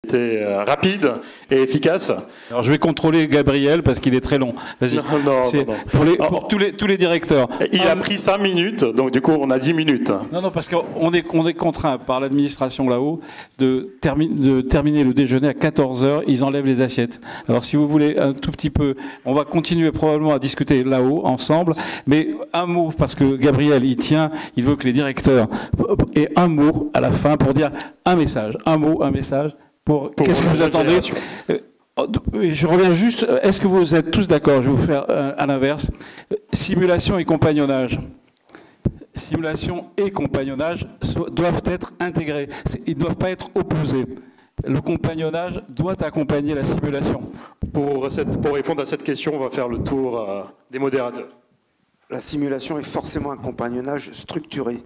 C'était rapide et efficace. Alors je vais contrôler Gabriel parce qu'il est très long. Vas-y. Non. Pour tous les directeurs. Il a pris 5 minutes, donc du coup on a 10 minutes. Non, parce qu'on est contraint par l'administration là-haut de terminer le déjeuner à 14h. Ils enlèvent les assiettes. Alors si vous voulez un tout petit peu, on va continuer probablement à discuter là-haut ensemble. Mais un mot, parce que Gabriel il tient, il veut que les directeurs aient un mot à la fin pour dire un message, un mot, un message. Qu'est-ce que vous attendez? Je reviens juste, est-ce que vous êtes tous d'accord? Je vais vous faire à l'inverse. Simulation et compagnonnage. Simulation et compagnonnage doivent être intégrés. Ils ne doivent pas être opposés. Le compagnonnage doit accompagner la simulation. Pour répondre à cette question, on va faire le tour des modérateurs. La simulation est forcément un compagnonnage structuré.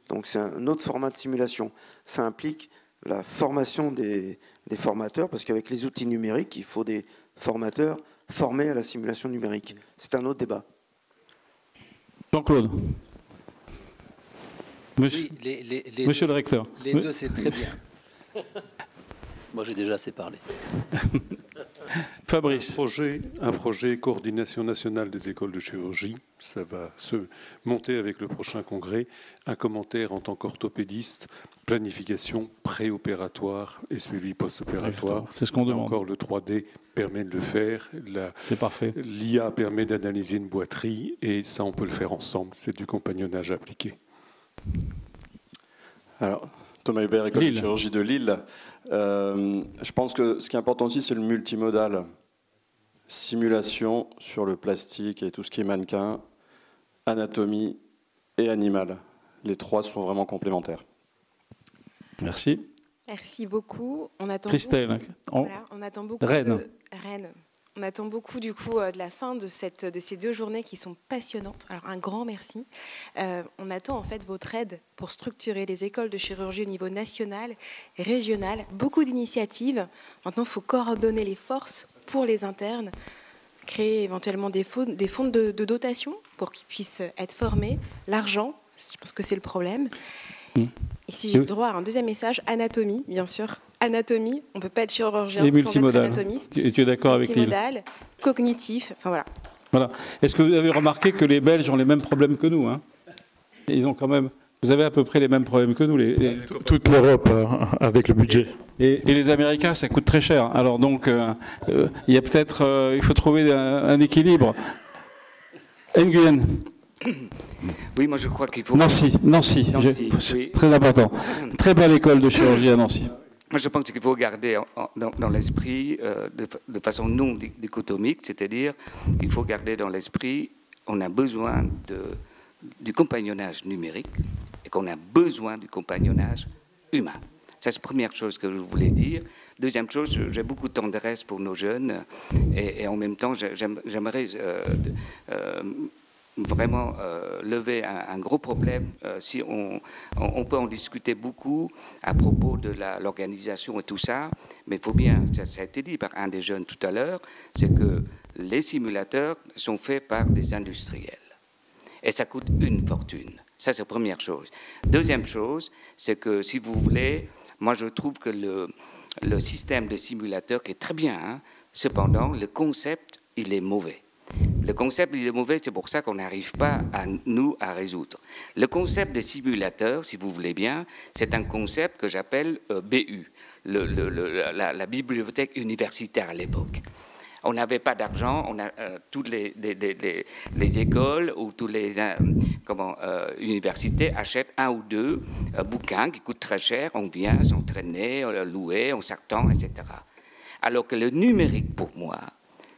Donc c'est un autre format de simulation. Ça implique la formation des formateurs, parce qu'avec les outils numériques, il faut des formateurs formés à la simulation numérique. C'est un autre débat. Jean-Claude. Monsieur le recteur. Les deux, c'est très bien. Moi, j'ai déjà assez parlé. Fabrice. Un projet coordination nationale des écoles de chirurgie. Ça va se monter avec le prochain congrès. Un commentaire en tant qu'orthopédiste, planification préopératoire et suivi post-opératoire. C'est ce qu'on demande. Encore le 3D permet de le faire. C'est parfait. L'IA permet d'analyser une boiterie et ça, on peut le faire ensemble. C'est du compagnonnage appliqué. Alors, Thomas Hubert, école de chirurgie de Lille. Je pense que ce qui est important aussi, c'est le multimodal. Simulation sur le plastique et tout ce qui est mannequin, anatomie et animal. Les trois sont vraiment complémentaires. Merci. Merci beaucoup. On attend Christelle. On attend beaucoup Rennes. Rennes. On attend beaucoup du coup de la fin de ces 2 journées qui sont passionnantes. Alors un grand merci. On attend en fait votre aide pour structurer les écoles de chirurgie au niveau national et régional. Beaucoup d'initiatives. Maintenant, il faut coordonner les forces pour les internes, créer éventuellement des fonds de dotation pour qu'ils puissent être formés. L'argent, je pense que c'est le problème. Et si j'ai le droit à un deuxième message, anatomie, bien sûr. Anatomie, on ne peut pas être chirurgien sans être anatomiste. Tu es d'accord avec Lille? Multimodal, cognitif, enfin voilà. Est-ce que vous avez remarqué que les Belges ont les mêmes problèmes que nous, hein? Ils ont quand même... Vous avez à peu près les mêmes problèmes que nous. Toute l'Europe avec le budget. Et les Américains, ça coûte très cher. Alors donc, il y a peut-être... il faut trouver un équilibre. Nguyen. Oui, moi je crois qu'il faut... Nancy, oui. Très important. Très belle école de chirurgie à Nancy. Moi je pense qu'il faut garder dans l'esprit, de façon non dichotomique, c'est-à-dire il faut garder dans l'esprit, on a besoin du compagnonnage numérique et qu'on a besoin du compagnonnage humain. Ça, c'est la première chose que je voulais dire. Deuxième chose, j'ai beaucoup de tendresse pour nos jeunes et en même temps, j'aimerais vraiment lever un gros problème. Si on peut en discuter beaucoup à propos de l'organisation et tout ça, mais il faut bien, ça a été dit par un des jeunes tout à l'heure, c'est que les simulateurs sont faits par des industriels. Et ça coûte une fortune. Ça, c'est la première chose. Deuxième chose, c'est que, si vous voulez, moi, je trouve que le système de simulateur qui est très bien, hein, cependant, le concept, il est mauvais. Le concept, il est mauvais, c'est pour ça qu'on n'arrive pas, à résoudre. Le concept de simulateur, si vous voulez bien, c'est un concept que j'appelle BU, la bibliothèque universitaire à l'époque. On n'avait pas d'argent, toutes les écoles ou toutes les universités achètent 1 ou 2 bouquins qui coûtent très cher, on vient s'entraîner, louer, on s'attend, etc. Alors que le numérique, pour moi,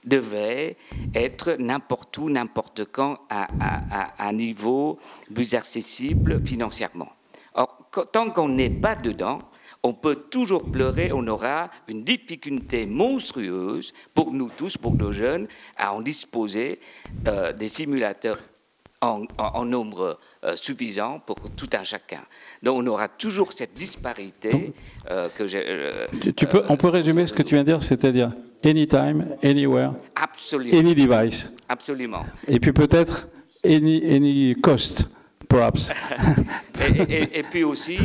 devait être n'importe où, n'importe quand, à un niveau plus accessible financièrement. Or, tant qu'on n'est pas dedans, on peut toujours pleurer, on aura une difficulté monstrueuse pour nous tous, pour nos jeunes, à en disposer des simulateurs en nombre suffisant pour tout un chacun. Donc on aura toujours cette disparité que j'ai... on peut résumer ce que tu viens de dire, c'est-à-dire anytime, anywhere, absolument. Any device. Absolument. Et puis peut-être any cost, perhaps. Et puis aussi,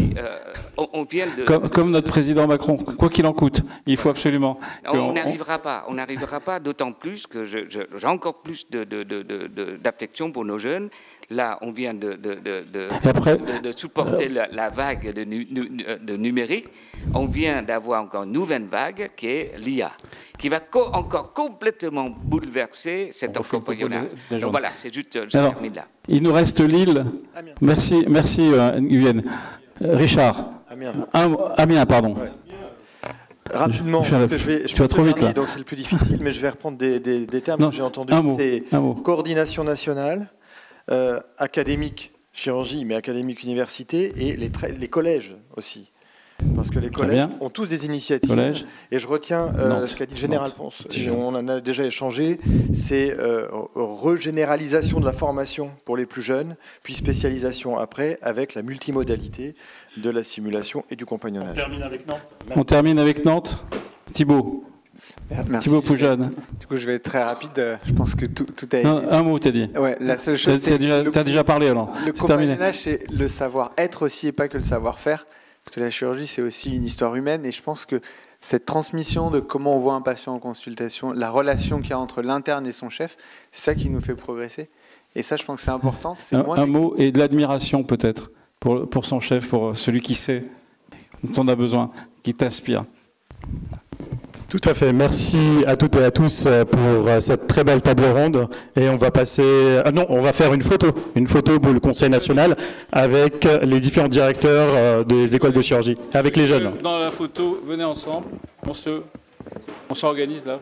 on vient de... Comme notre président Macron, quoi qu'il en coûte, il faut absolument... On n'arrivera pas, d'autant plus que j'ai encore plus d'affection pour nos jeunes. Là, on vient de supporter la vague de numérique. On vient d'avoir encore une nouvelle vague qui est l'IA, qui va encore complètement bouleverser cet compagnonnage. Donc voilà, c'est juste, je termine là. Il nous reste Lille. Amiens. Merci Guyenne. Richard. Amiens, pardon. Ouais. Rapidement, parce que je vais trop vite là. Donc c'est le plus difficile, mais je vais reprendre des termes que j'ai entendus. C'est coordination nationale, académique, chirurgie, mais académique université, et les collèges aussi. Parce que les collèges ont tous des initiatives. Et je retiens ce qu'a dit le général Ponce. On en a déjà échangé. C'est régénéralisation de la formation pour les plus jeunes, puis spécialisation après, avec la multimodalité de la simulation et du compagnonnage. On termine avec Nantes. On termine avec Nantes. Thibaut. Merci. Thibaut Poujade. Du coup, je vais être très rapide. Je pense que tout a été dit. Un mot, t'as dit. Ouais, la seule chose. T'as déjà parlé alors. Le compagnonnage, c'est le savoir-être aussi et pas que le savoir-faire. Parce que la chirurgie, c'est aussi une histoire humaine. Et je pense que cette transmission de comment on voit un patient en consultation, la relation qu'il y a entre l'interne et son chef, c'est ça qui nous fait progresser. Et ça, je pense que c'est important. Un mot et de l'admiration peut-être pour son chef, pour celui qui sait dont on a besoin, qui t'inspire. Tout à fait. Merci à toutes et à tous pour cette très belle table ronde. Et on va passer... on va faire une photo pour le Conseil national avec les différents directeurs des écoles de chirurgie, avec les jeunes. Dans la photo, venez ensemble. On s'organise là.